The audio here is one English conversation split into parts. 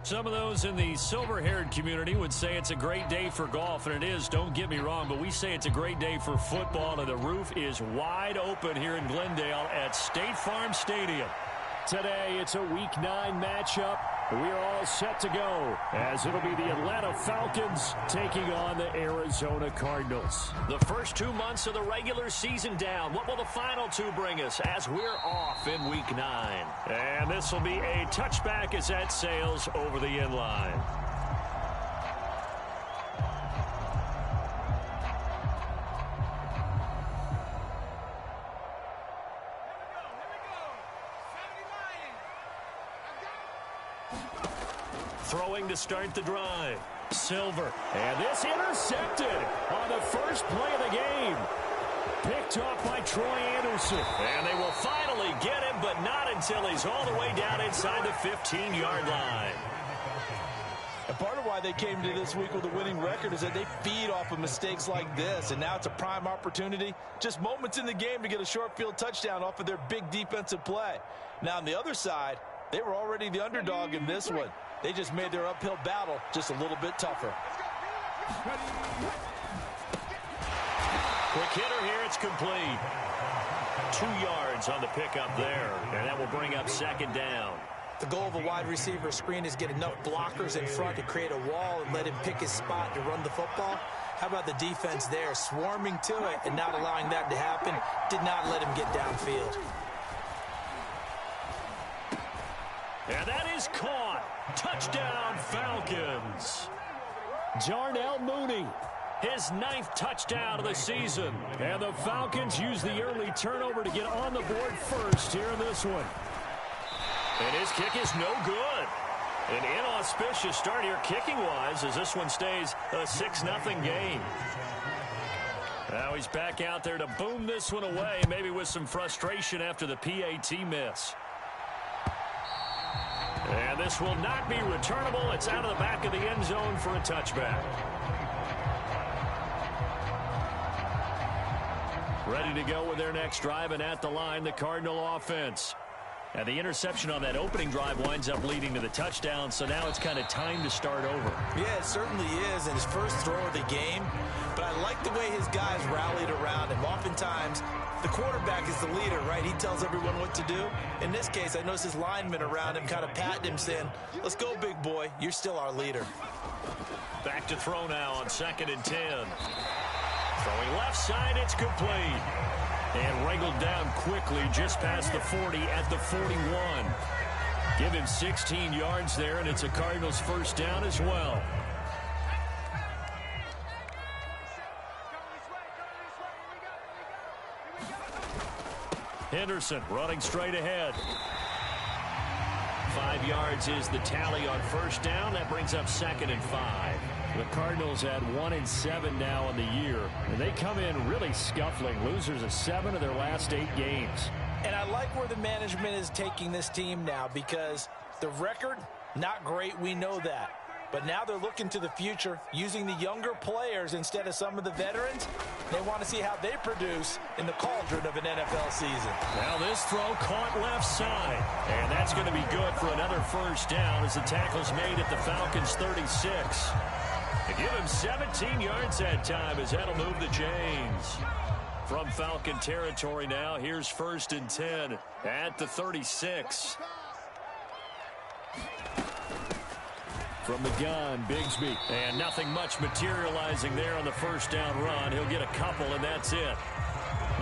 Some of those in the silver-haired community would say it's a great day for golf, and it is, don't get me wrong, but we say it's a great day for football, and the roof is wide open here in Glendale at State Farm Stadium. Today, it's a Week 9 matchup. We're all set to go, as it'll be the Atlanta Falcons taking on the Arizona Cardinals. The first 2 months of the regular season down. What will the final 2 bring us as we're off in Week 9? And this will be a touchback as that sails over the end line. Throwing to start the drive. Silver. And this intercepted on the first play of the game. Picked off by Troy Anderson. And they will finally get him, but not until he's all the way down inside the 15-yard line. And part of why they came to this week with a winning record is that they feed off of mistakes like this. And now it's a prime opportunity. Just moments in the game to get a short field touchdown off of their big defensive play. Now on the other side, they were already the underdog in this one. They just made their uphill battle just a little bit tougher. Quick hitter here, it's complete. 2 yards on the pickup there, and that will bring up second down. The goal of a wide receiver screen is get enough blockers in front to create a wall and let him pick his spot to run the football. How about the defense there, swarming to it and not allowing that to happen? Did not let him get downfield. And that is caught. Touchdown, Falcons. Darnell Mooney, his 9th touchdown of the season. And the Falcons use the early turnover to get on the board first here in this one. And his kick is no good. An inauspicious start here kicking-wise as this one stays a 6-0 game. Now he's back out there to boom this one away, maybe with some frustration after the PAT miss. And this will not be returnable. It's out of the back of the end zone for a touchback. Ready to go with their next drive, and at the line, the Cardinal offense. And the interception on that opening drive winds up leading to the touchdown, so now it's kind of time to start over. Yeah, it certainly is in his first throw of the game. But I like the way his guys rallied around him. Oftentimes, the quarterback is the leader, right? He tells everyone what to do. In this case, I noticed his linemen around him kind of patting him, saying, let's go, big boy. You're still our leader. Back to throw now on 2nd and 10. Throwing left side, it's complete. And wrangled down quickly just past the 40 at the 41. Give him 16 yards there, and it's a Cardinals first down as well. Henderson running straight ahead. 5 yards is the tally on first down. That brings up 2nd and 5. The Cardinals at 1-7 now on the year. And they come in really scuffling. Losers of 7 of their last 8 games. And I like where the management is taking this team now because the record, not great, we know that. But now they're looking to the future, using the younger players instead of some of the veterans. They want to see how they produce in the cauldron of an NFL season. Now this throw caught left side. And that's going to be good for another first down as the tackle's made at the Falcons' 36. They give him 17 yards that time as that'll move the chains. From Falcon territory now, here's 1st and 10 at the 36. From the gun, Bigsby. And nothing much materializing there on the first down run. He'll get a couple, and that's it.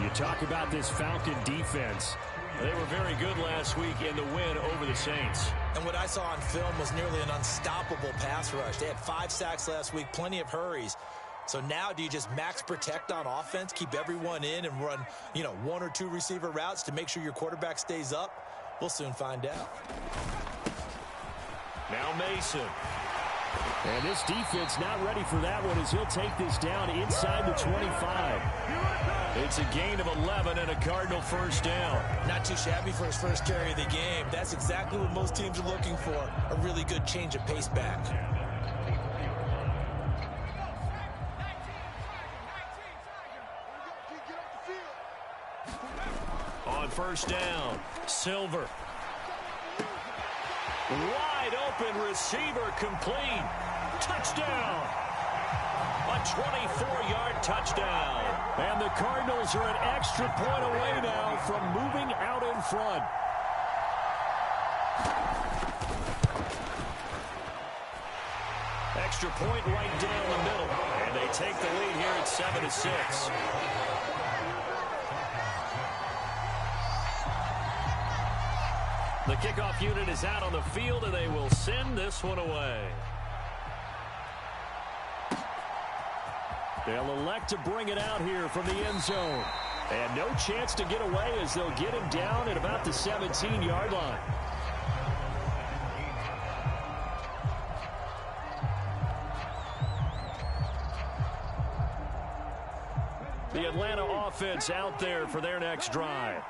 You talk about this Falcon defense. They were very good last week in the win over the Saints. And what I saw on film was nearly an unstoppable pass rush. They had 5 sacks last week, plenty of hurries. So now do you just max protect on offense, keep everyone in and run, 1 or 2 receiver routes to make sure your quarterback stays up? We'll soon find out. Now Mason. And this defense not ready for that one as he'll take this down inside the 25. It's a gain of 11 and a Cardinal first down. Not too shabby for his first carry of the game. That's exactly what most teams are looking for, a really good change of pace back. On first down, Silver. Wide open receiver complete. Touchdown. A 24-yard touchdown. And the Cardinals are an extra point away now from moving out in front. Extra point right down the middle. And they take the lead here at 7-6. The kickoff unit is out on the field, and they will send this one away. They'll elect to bring it out here from the end zone. And no chance to get away as they'll get him down at about the 17-yard line. The Atlanta offense out there for their next drive.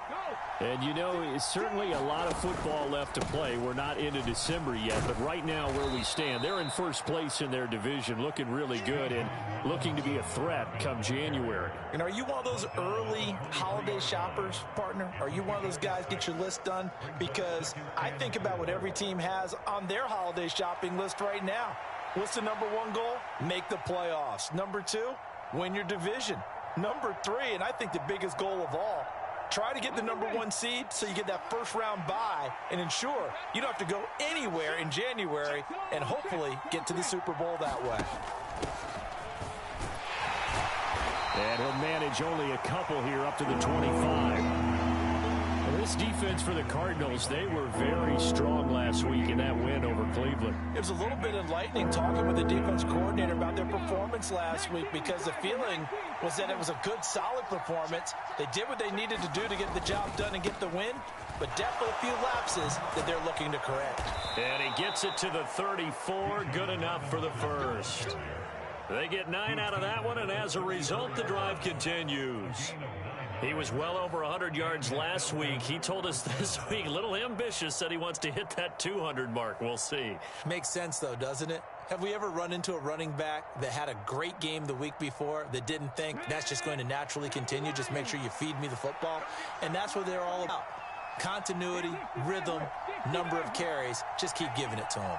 And, you know, it's certainly a lot of football left to play. We're not into December yet, but right now where we stand, they're in first place in their division, looking really good and looking to be a threat come January. And are you one of those early holiday shoppers, partner? Are you one of those guys get your list done? Because I think about what every team has on their holiday shopping list right now. What's the number one goal? Make the playoffs. Number two, win your division. Number three, and I think the biggest goal of all, try to get the number one seed so you get that first round bye and ensure you don't have to go anywhere in January and hopefully get to the Super Bowl that way. And he'll manage only a couple here up to the 25. Well, this defense for the Cardinals, they were very strong last week in that win over Cleveland. It was a little bit enlightening talking with the defense coordinator about their performance last week because the feeling was that it was a good, solid performance. They did what they needed to do to get the job done and get the win, but definitely a few lapses that they're looking to correct. And he gets it to the 34, good enough for the first. They get 9 out of that one, and as a result, the drive continues. He was well over 100 yards last week. He told us this week, a little ambitious, said he wants to hit that 200 mark. We'll see. Makes sense, though, doesn't it? Have we ever run into a running back that had a great game the week before that didn't think that's just going to naturally continue? Just make sure you feed me the football. And that's what they're all about. Continuity, rhythm, number of carries. Just keep giving it to him.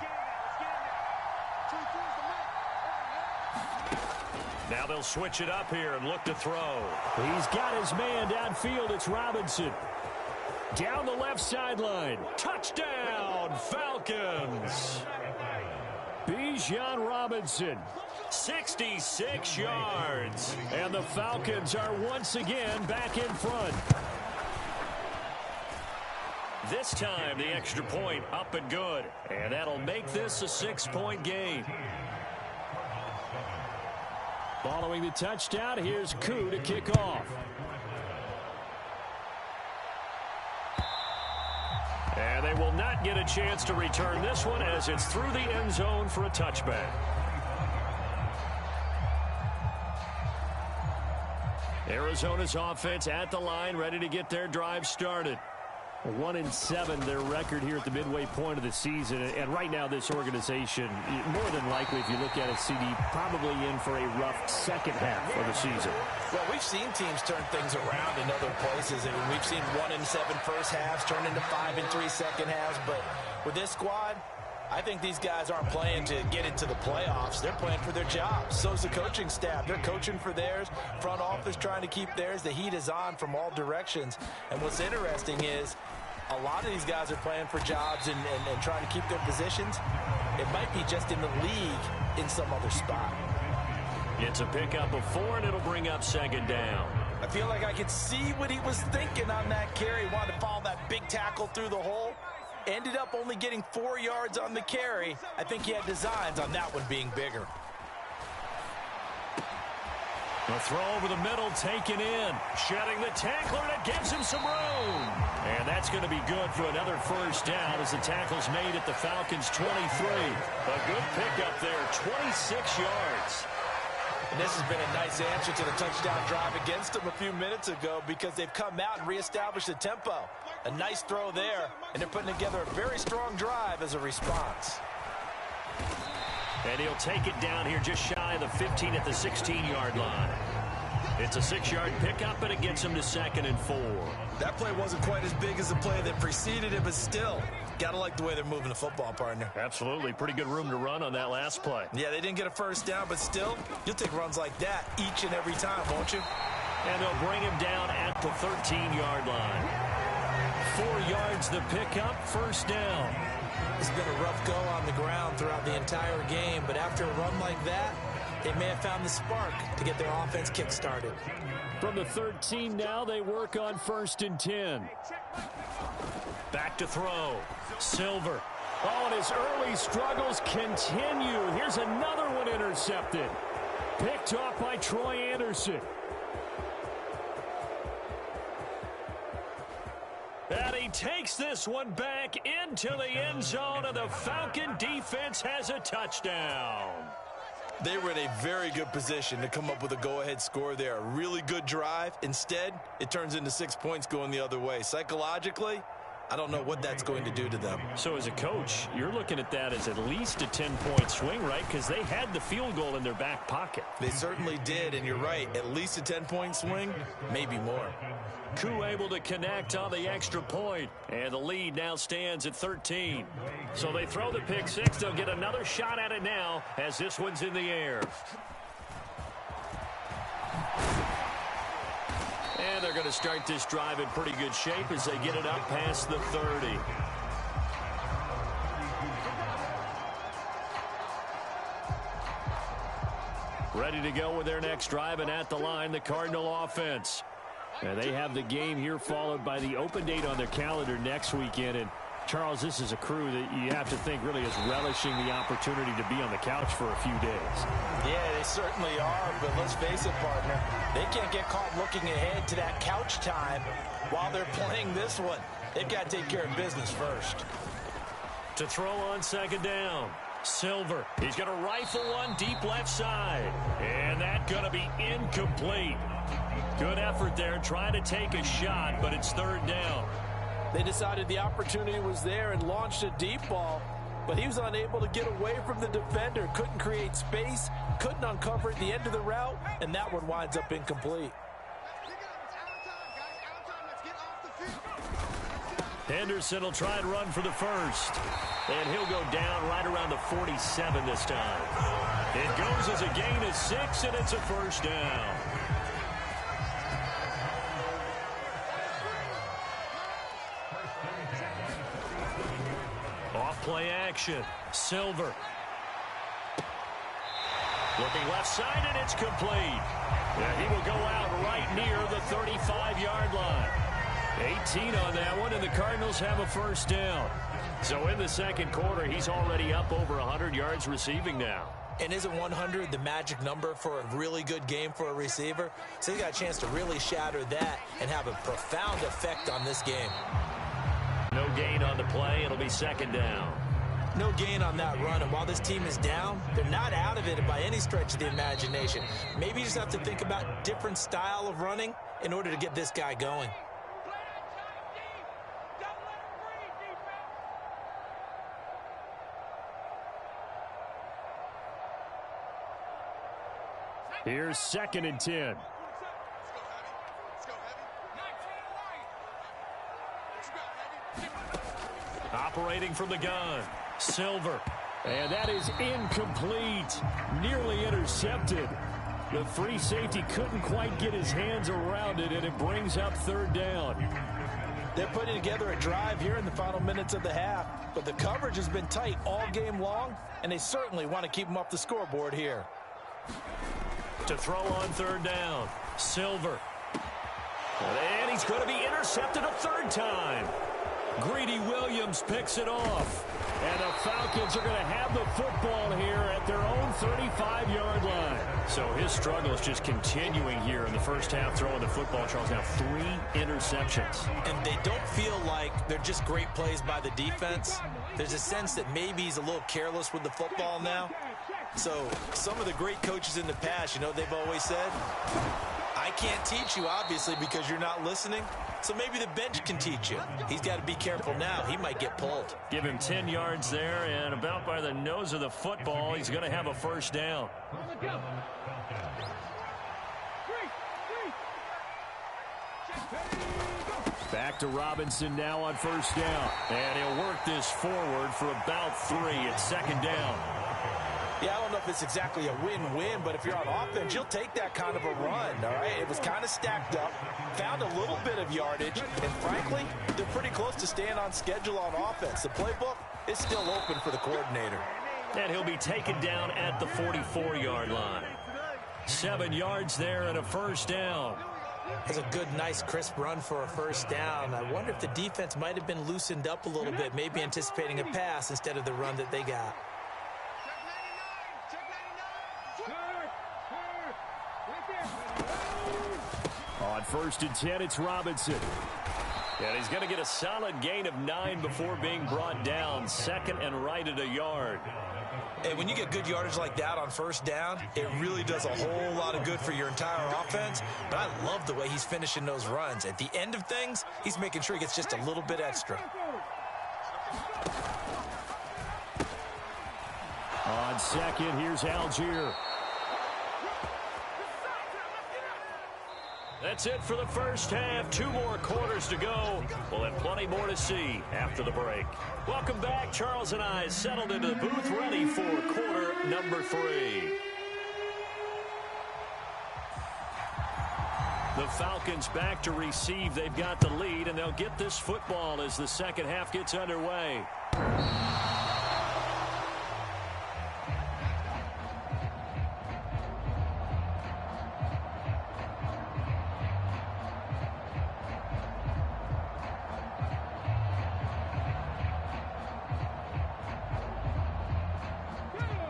Now they'll switch it up here and look to throw. He's got his man downfield. It's Robinson. Down the left sideline. Touchdown, Falcons. Bijan Robinson, 66 yards. And the Falcons are once again back in front. This time, the extra point up and good. And that'll make this a 6-point game. Following the touchdown, here's Koo to kick off. And they will not get a chance to return this one as it's through the end zone for a touchback. Arizona's offense at the line, ready to get their drive started. 1-7 their record here at the midway point of the season. And right now this organization, more than likely if you look at it, CD, probably in for a rough second half of the season. Well, we've seen teams turn things around in other places. I mean, we've seen 1-7 first halves turn into 5-3 second halves. But with this squad, I think these guys aren't playing to get into the playoffs. They're playing for their jobs. So's the coaching staff. They're coaching for theirs. Front office trying to keep theirs. The heat is on from all directions. And what's interesting is a lot of these guys are playing for jobs and trying to keep their positions. It might be just in the league in some other spot. It's a pickup of 4, and it'll bring up second down. I feel like I could see what he was thinking on that carry. He wanted to follow that big tackle through the hole. Ended up only getting 4 yards on the carry. I think he had designs on that one being bigger. The throw over the middle, taken in. Shedding the tackler, and it gives him some room. And that's going to be good for another first down as the tackle's made at the Falcons' 23. A good pickup there, 26 yards. And this has been a nice answer to the touchdown drive against them a few minutes ago because they've come out and reestablished the tempo. A nice throw there, and they're putting together a very strong drive as a response. And he'll take it down here just shy of the 15 at the 16-yard line. It's a 6-yard pickup, and it gets him to 2nd and 4. That play wasn't quite as big as the play that preceded it, but still, Gotta like the way they're moving the football, partner. Absolutely. Pretty good room to run on that last play. Yeah, they didn't get a first down, but still, you'll take runs like that each and every time, won't you? And they'll bring him down at the 13-yard line. 4 yards the pickup, first down. It's been a rough go on the ground throughout the entire game, but after a run like that, they may have found the spark to get their offense kick-started. From the 13 now, they work on 1st and 10. Back to throw. Silver. Oh, and his early struggles continue. Here's another one intercepted. Picked off by Troy Anderson. And he takes this one back into the end zone, and the Falcon defense has a touchdown. They were in a very good position to come up with a go-ahead score there. A really good drive. Instead, it turns into 6 points going the other way. Psychologically, I don't know what that's going to do to them. So as a coach, you're looking at that as at least a 10-point swing, right? Because they had the field goal in their back pocket. They certainly did, and you're right. At least a 10-point swing, maybe more. Koo able to connect on the extra point, and the lead now stands at 13. So they throw the pick six. They'll get another shot at it now as this one's in the air. And they're going to start this drive in pretty good shape as they get it up past the 30. Ready to go with their next drive, and at the line, the Cardinal offense. And they have the game here followed by the open date on their calendar next weekend. And Charles, this is a crew that you have to think really is relishing the opportunity to be on the couch for a few days. Yeah, they certainly are, but let's face it, partner. They can't get caught looking ahead to that couch time while they're playing this one. They've got to take care of business first. To throw on 2nd down. Silver. He's going to rifle one deep left side. And that's going to be incomplete. Good effort there, trying to take a shot, but it's 3rd down. They decided the opportunity was there and launched a deep ball, but he was unable to get away from the defender, couldn't create space, couldn't uncover at the end of the route, and that one winds up incomplete. Henderson will try and run for the first. And he'll go down right around the 47 this time. It goes as a gain of 6, and it's a first down. Off-play action. Silver. Looking left side, and it's complete. And he will go out right near the 35-yard line. 18 on that one, and the Cardinals have a first down. So in the 2nd quarter, he's already up over 100 yards receiving now. And isn't 100 the magic number for a really good game for a receiver? So he got a chance to really shatter that and have a profound effect on this game. No gain on the play. It'll be 2nd down. No gain on that run, and while this team is down, they're not out of it by any stretch of the imagination. Maybe you just have to think about different style of running in order to get this guy going. Here's 2nd and 10. Operating from the gun. Silver. And that is incomplete. Nearly intercepted. The free safety couldn't quite get his hands around it, and it brings up 3rd down. They're putting together a drive here in the final minutes of the half, but the coverage has been tight all game long, and they certainly want to keep them off the scoreboard here. To throw on 3rd down. Silver. And he's going to be intercepted a 3rd time. Greedy Williams picks it off. And the Falcons are going to have the football here at their own 35-yard line. So his struggle is just continuing here in the first half, throwing the football. Charles, now 3 interceptions. And they don't feel like they're just great plays by the defense. There's a sense that maybe he's a little careless with the football now. So some of the great coaches in the past, you know, they've always said, I can't teach you, obviously, because you're not listening. So maybe the bench can teach you. He's got to be careful now. He might get pulled. Give him 10 yards there, and about by the nose of the football, he's going to have a first down. Back to Robinson now on first down. And he'll work this forward for about 3. It's second down. Yeah, I don't know if it's exactly a win-win, but if you're on offense, you'll take that kind of a run, all right? It was kind of stacked up, found a little bit of yardage, and frankly, they're pretty close to staying on schedule on offense. The playbook is still open for the coordinator. And he'll be taken down at the 44-yard line. 7 yards there and a first down. It's a good, nice, crisp run for a first down. I wonder if the defense might have been loosened up a little bit, maybe anticipating a pass instead of the run that they got. On first and 10, it's Robinson. And he's going to get a solid gain of 9 before being brought down. Second and right at a yard. Hey, when you get good yardage like that on first down, it really does a whole lot of good for your entire offense. But I love the way he's finishing those runs. At the end of things, he's making sure he gets just a little bit extra. On second, here's Algier. That's it for the first half. 2 more quarters to go. We'll have plenty more to see after the break. Welcome back. Charles and I settled into the booth, ready for quarter number 3. The Falcons back to receive. They've got the lead, and they'll get this football as the second half gets underway.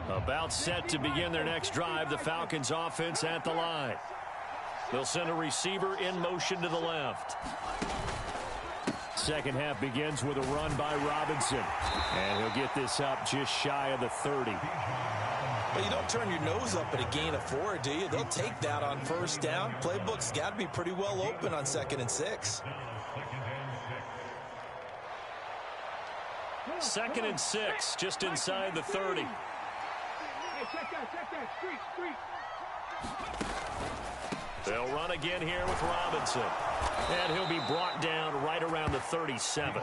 About set to begin their next drive, the Falcons offense at the line. They'll send a receiver in motion to the left. Second half begins with a run by Robinson. And he'll get this up just shy of the 30. But you don't turn your nose up at a gain of 4, do you? They'll take that on first down. Playbook's got to be pretty well open on 2nd and 6. 2nd and 6, just inside the 30. Check that, street. They'll run again here with Robinson. And he'll be brought down right around the 37.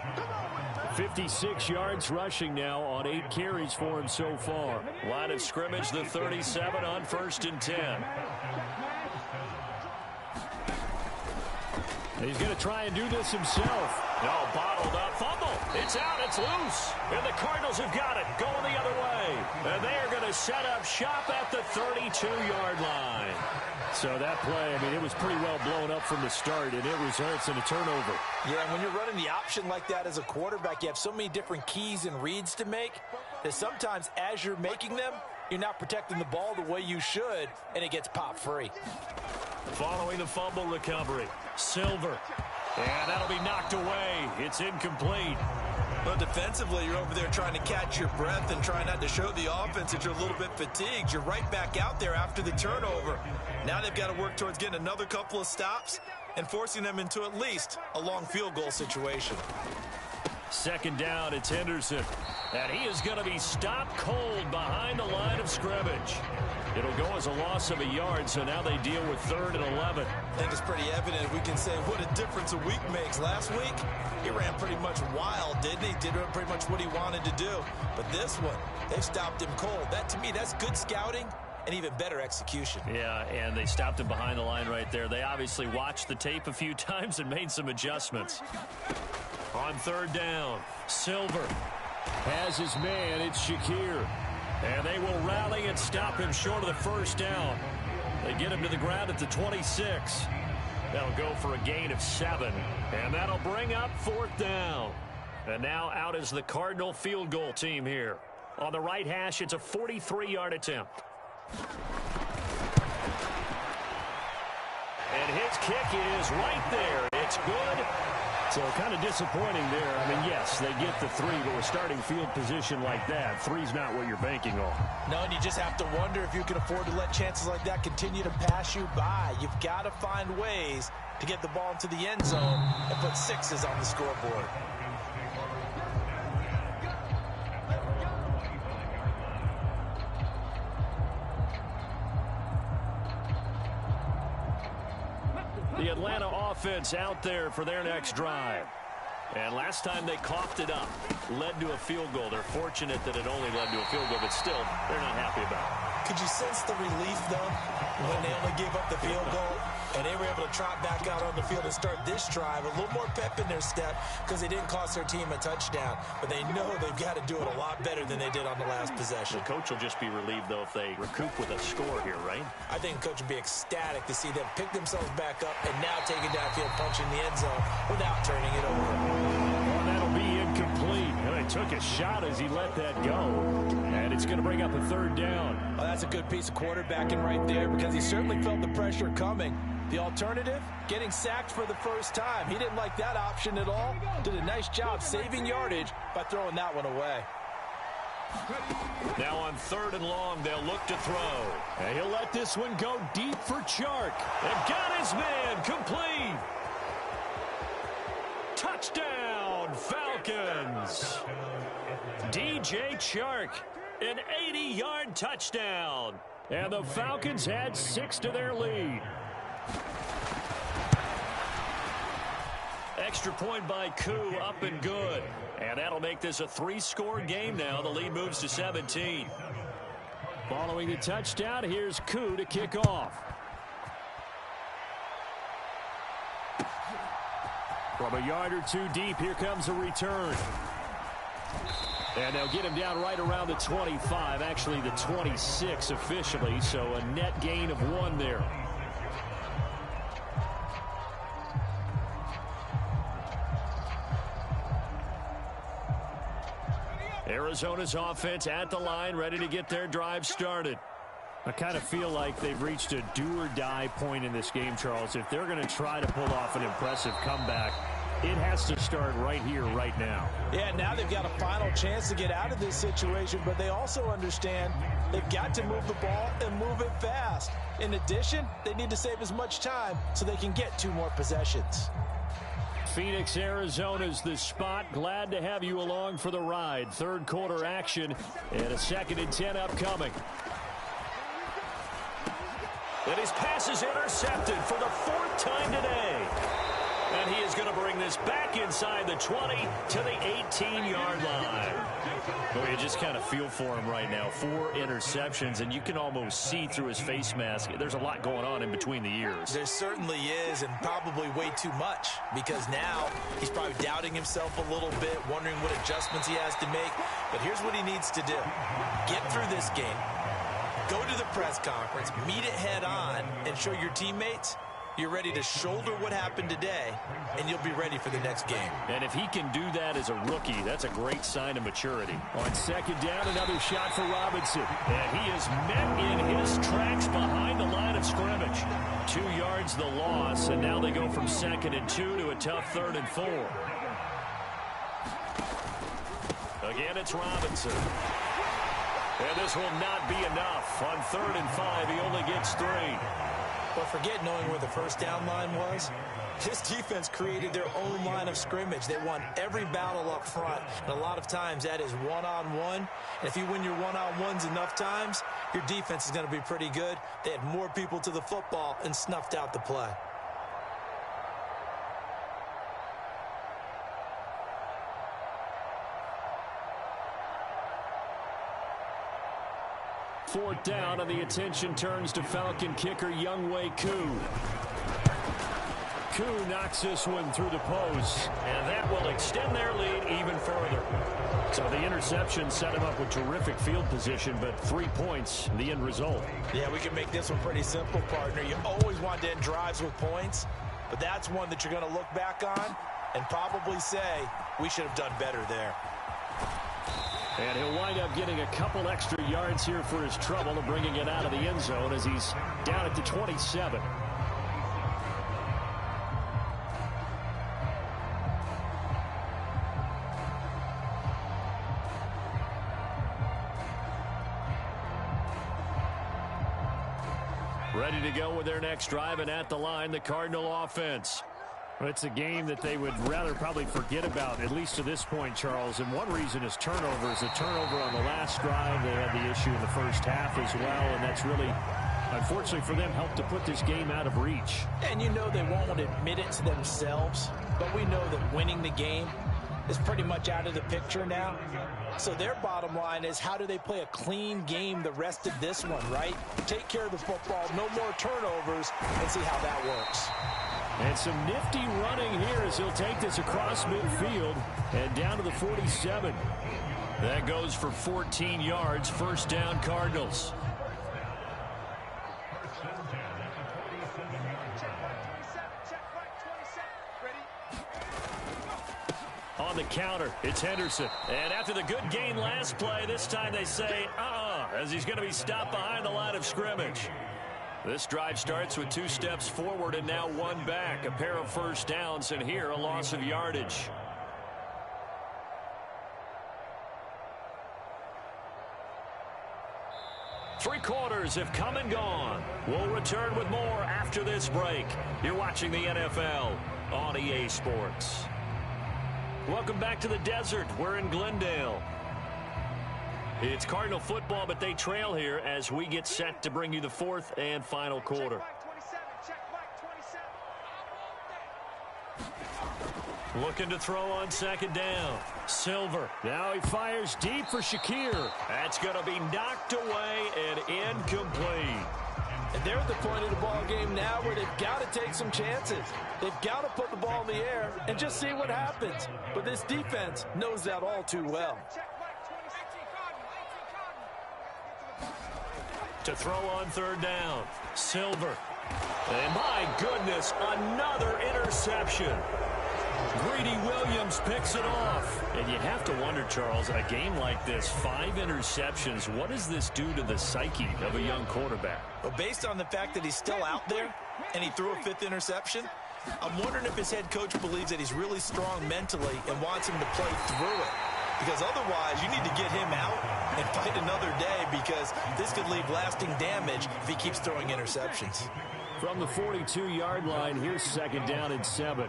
56 yards rushing now on 8 carries for him so far. Line of scrimmage, the 37 on first and 10. He's going to try and do this himself. No, bottled up. Fumble. It's out. It's loose. And the Cardinals have got it. Going the other way. And they are going to set up shop at the 32-yard line. So that play, I mean, it was pretty well blown up from the start, and it results in a turnover. Yeah, when you're running the option like that as a quarterback, you have so many different keys and reads to make that sometimes as you're making them, you're not protecting the ball the way you should, and it gets popped free. Following the fumble recovery, Silver. And that'll be knocked away. It's incomplete. Well, defensively, you're over there trying to catch your breath and try not to show the offense that you're a little bit fatigued. You're right back out there after the turnover. Now they've got to work towards getting another couple of stops and forcing them into at least a long field goal situation. Second down, it's Henderson. And he is going to be stopped cold behind the line of scrimmage. It'll go as a loss of a yard, so now they deal with 3rd and 11. I think it's pretty evident we can say what a difference a week makes. Last week, he ran pretty much wild, didn't he? Did pretty much what he wanted to do. But this one, they've stopped him cold. That, to me, that's good scouting and even better execution. Yeah, and they stopped him behind the line right there. They obviously watched the tape a few times and made some adjustments. On 3rd down, Silver has his man. It's Shakir. And they will rally and stop him short of the first down. They get him to the ground at the 26. That'll go for a gain of 7. And that'll bring up 4th down. And now out is the Cardinal field goal team here. On the right hash, it's a 43-yard attempt. And his kick is right there. It's good. So kind of disappointing there. I mean, yes, they get the 3, but with starting field position like that, 3's not what you're banking on. No, and you just have to wonder if you can afford to let chances like that continue to pass you by. You've got to find ways to get the ball into the end zone and put 6s on the scoreboard. The Atlanta offense out there for their next drive. And last time they coughed it up, led to a field goal. They're fortunate that it only led to a field goal, but still, they're not happy about it. Could you sense the relief, though, when they only gave up the field goal and they were able to trot back out on the field and start this drive? A little more pep in their step because they didn't cost their team a touchdown, but they know they've got to do it a lot better than they did on the last possession. The coach will just be relieved, though, if they recoup with a score here, right? I think the coach would be ecstatic to see them pick themselves back up and now take it downfield, punching the end zone without turning it over. Well, that'll be incomplete. And they took a shot as he let that go. And it's going to bring up a third down. Well, that's a good piece of quarterbacking right there because he certainly felt the pressure coming. The alternative, getting sacked for the first time. He didn't like that option at all. Did a nice job saving yardage by throwing that one away. Now on 3rd and long, they'll look to throw. And he'll let this one go deep for Chark. And got his man complete. Touchdown, Falcons. DJ Chark, an 80-yard touchdown. And the Falcons add 6 to their lead. Extra point by Koo, up and good. And that'll make this a 3-score game now. The lead moves to 17. Following the touchdown, here's Koo to kick off. From a yard or two deep, here comes a return. And they'll get him down right around the 25, actually the 26 officially, so a net gain of 1 there. Arizona's offense at the line, ready to get their drive started. I kind of feel like they've reached a do-or-die point in this game, Charles. If they're going to try to pull off an impressive comeback, it has to start right here, right now. Yeah, now they've got a final chance to get out of this situation, but they also understand they've got to move the ball and move it fast. In addition, they need to save as much time so they can get 2 more possessions. Phoenix, Arizona's the spot. Glad to have you along for the ride. 3rd quarter action and a 2nd and 10 upcoming. And his pass is intercepted for the 4th time today. And he is going to bring this back inside the 20 to the 18-yard line. Boy, you just kind of feel for him right now. 4 interceptions, and you can almost see through his face mask. There's a lot going on in between the ears. There certainly is, and probably way too much, because now he's probably doubting himself a little bit, wondering what adjustments he has to make. But here's what he needs to do. Get through this game, go to the press conference, meet it head on, and show your teammates you're ready to shoulder what happened today, and you'll be ready for the next game. And if he can do that as a rookie, that's a great sign of maturity. On 2nd down, another shot for Robinson. And he is met in his tracks behind the line of scrimmage. 2 yards the loss, and now they go from 2nd and 2 to a tough 3rd and 4. Again, it's Robinson. And this will not be enough. On 3rd and 5, he only gets 3. But forget knowing where the first down line was. This defense created their own line of scrimmage. They won every battle up front. And a lot of times that is one-on-one. And if you win your one-on-ones enough times, your defense is going to be pretty good. They had more people to the football and snuffed out the play. Fourth down, and the attention turns to Falcon kicker Younghoe Koo. Koo knocks this one through the post, and that will extend their lead even further. So the interception set him up with terrific field position, but 3 points, the end result. Yeah, we can make this one pretty simple, partner. You always want to end drives with points, but that's one that you're going to look back on and probably say, we should have done better there. And he'll wind up getting a couple extra yards here for his trouble and bringing it out of the end zone as he's down at the 27. Ready to go with their next drive, and at the line, the Cardinal offense. It's a game that they would rather probably forget about, at least to this point, Charles. And one reason is turnovers. A turnover on the last drive. They had the issue in the first half as well, and that's really unfortunately for them, helped to put this game out of reach. And you know they won't admit it to themselves, but we know that winning the game is pretty much out of the picture now. So their bottom line is, how do they play a clean game the rest of this one, right? Take care of the football, no more turnovers, and see how that works. And some nifty running here as he'll take this across midfield and down to the 47. That goes for 14 yards, first down Cardinals. On the counter, it's Henderson. And after the good gain last play, this time they say, as he's going to be stopped behind the line of scrimmage. This drive starts with 2 steps forward and now 1 back. A pair of first downs, and here a loss of yardage. Three quarters have come and gone. We'll return with more after this break. You're watching the NFL on EA Sports. Welcome back to the desert. We're in Glendale. It's Cardinal football, but they trail here as we get set to bring you the 4th and final quarter. Looking to throw on second down. Silver. Now he fires deep for Shakir. That's going to be knocked away and incomplete. And they're at the point of the ball game now where they've got to take some chances. They've got to put the ball in the air and just see what happens. But this defense knows that all too well. To throw on third down. Silver. And my goodness, another interception. Greedy Williams picks it off. And you have to wonder, Charles, in a game like this, 5 interceptions, what does this do to the psyche of a young quarterback? Well, based on the fact that he's still out there and he threw a 5th interception, I'm wondering if his head coach believes that he's really strong mentally and wants him to play through it. Because otherwise, you need to get him out and fight another day, because this could leave lasting damage if he keeps throwing interceptions. From the 42-yard line, here's second down and 7.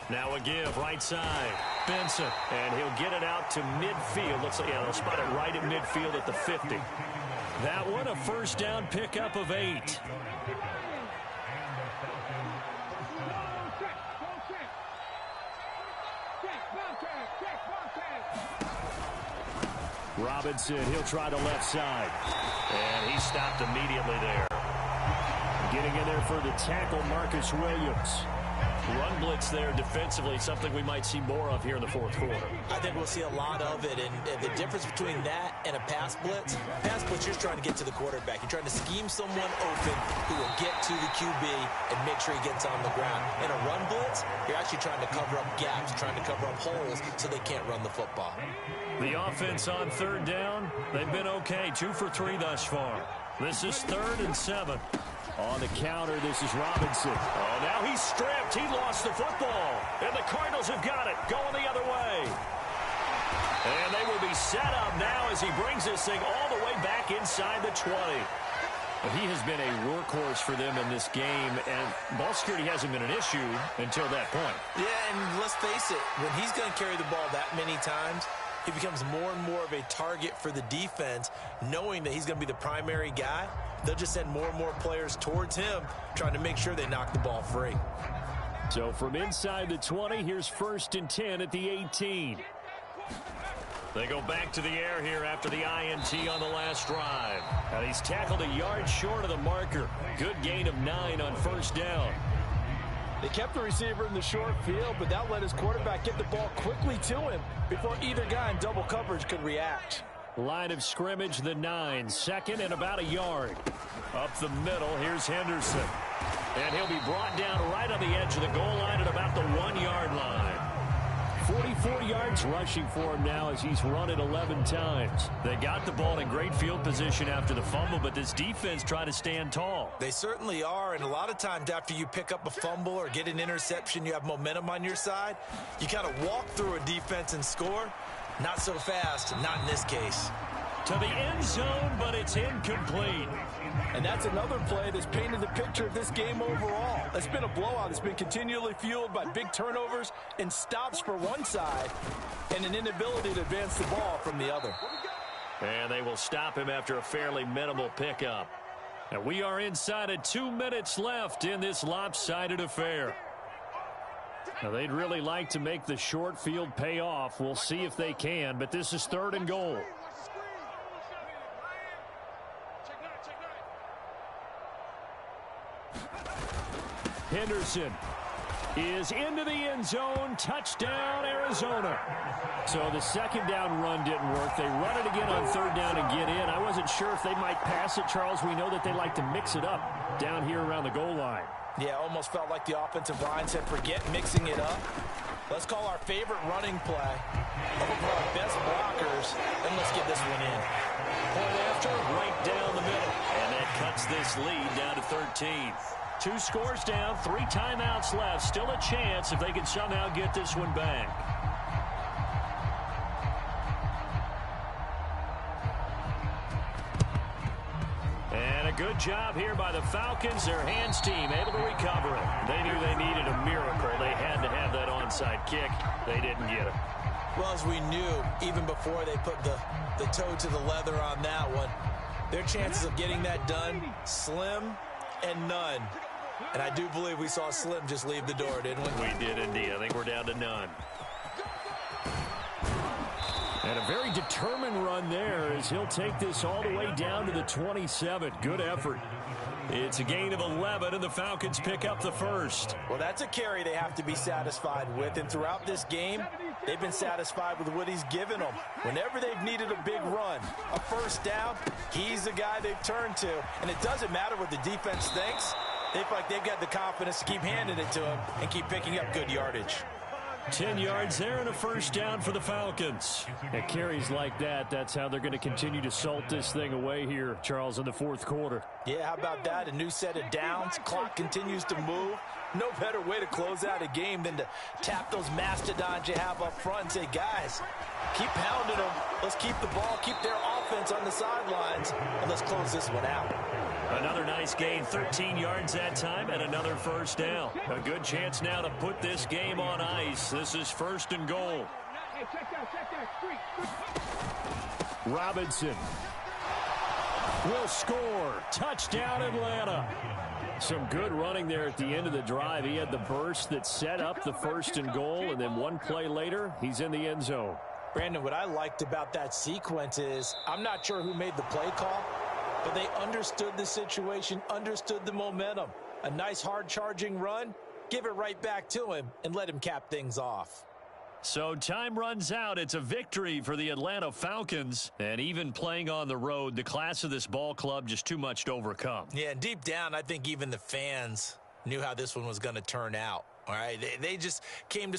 Now a give, right side. Benson, and he'll get it out to midfield. Looks like, yeah, they'll spot it right at midfield at the 50. That one, a first down pickup of 8. Robinson, he'll try the left side. And he stopped immediately there. Getting in there for the tackle, Marcus Williams. Run blitz there defensively, something we might see more of here in the 4th quarter. I think we'll see a lot of it, and the difference between that and a pass blitz, you're trying to get to the quarterback. You're trying to scheme someone open who will get to the QB and make sure he gets on the ground. In a run blitz, you're actually trying to cover up gaps, trying to cover up holes so they can't run the football. The offense on third down, they've been okay, 2 for 3 thus far. This is 3rd and 7. On the counter, this is Robinson. Oh, now he's stripped. He lost the football. And the Cardinals have got it, going the other way. And they will be set up now as he brings this thing all the way back inside the 20. But he has been a workhorse for them in this game, and ball security hasn't been an issue until that point. Yeah, and let's face it, when he's going to carry the ball that many times, he becomes more and more of a target for the defense, knowing that he's going to be the primary guy. They'll just send more and more players towards him, trying to make sure they knock the ball free. So from inside the 20, here's 1st and 10 at the 18. They go back to the air here after the INT on the last drive. And he's tackled a yard short of the marker. Good gain of 9 on first down. They kept the receiver in the short field, but that let his quarterback get the ball quickly to him before either guy in double coverage could react. Line of scrimmage, the 9. 2nd and about a yard. Up the middle, here's Henderson. And he'll be brought down right on the edge of the goal line at about the 1-yard line. 44 yards rushing for him now as he's run it 11 times. They got the ball in great field position after the fumble, but this defense trying to stand tall. They certainly are, and a lot of times after you pick up a fumble or get an interception, you have momentum on your side. You kind of walk through a defense and score. Not so fast, not in this case. To the end zone, but it's incomplete. And that's another play that's painted the picture of this game overall. It's been a blowout. It's been continually fueled by big turnovers and stops for one side and an inability to advance the ball from the other. And they will stop him after a fairly minimal pickup. And we are inside of 2 minutes left in this lopsided affair. Now, they'd really like to make the short field pay off. We'll see if they can, but this is 3rd and goal. Henderson is into the end zone. Touchdown, Arizona. So the second down run didn't work. They run it again on 3rd down and get in. I wasn't sure if they might pass it, Charles. We know that they like to mix it up down here around the goal line. Yeah, almost felt like the offensive line said, forget mixing it up. Let's call our favorite running play over our best blockers, and let's get this one in. Point after, right down the middle. And that cuts this lead down to 13. 2 scores down, 3 timeouts left. Still a chance if they can somehow get this one back. And a good job here by the Falcons. Their hands team able to recover it. They knew they needed a miracle. They had to have that onside kick. They didn't get it. Well, as we knew, even before they put the toe to the leather on that one, their chances of getting that done, slim and none. And I do believe we saw Slim just leave the door, didn't we? We did indeed. I think we're down to none. And a very determined run there as he'll take this all the way down to the 27. Good effort. It's a gain of 11, and the Falcons pick up the first. Well, that's a carry they have to be satisfied with. And throughout this game, they've been satisfied with what he's given them. Whenever they've needed a big run, a first down, he's the guy they've turned to. And it doesn't matter what the defense thinks. They feel like they've got the confidence to keep handing it to him and keep picking up good yardage. 10 yards there and a first down for the Falcons. At carries like that, that's how they're going to continue to salt this thing away here, Charles, in the 4th quarter. Yeah, how about that? A new set of downs. Clock continues to move. No better way to close out a game than to tap those mastodons you have up front and say, guys, keep pounding them. Let's keep the ball, keep their offense on the sidelines, and let's close this one out. Another nice gain, 13 yards that time, and another first down. A good chance now to put this game on ice. This is 1st and goal. Hey, check that, street. Robinson will score. Touchdown, Atlanta. Some good running there at the end of the drive. He had the burst that set up the 1st and goal, and then one play later, he's in the end zone. Brandon, what I liked about that sequence is I'm not sure who made the play call, but they understood the situation, understood the momentum. A nice hard-charging run, give it right back to him, and let him cap things off. So time runs out. It's a victory for the Atlanta Falcons. And even playing on the road, the class of this ball club just too much to overcome. Yeah, and deep down, I think even the fans knew how this one was going to turn out. All right, they just came to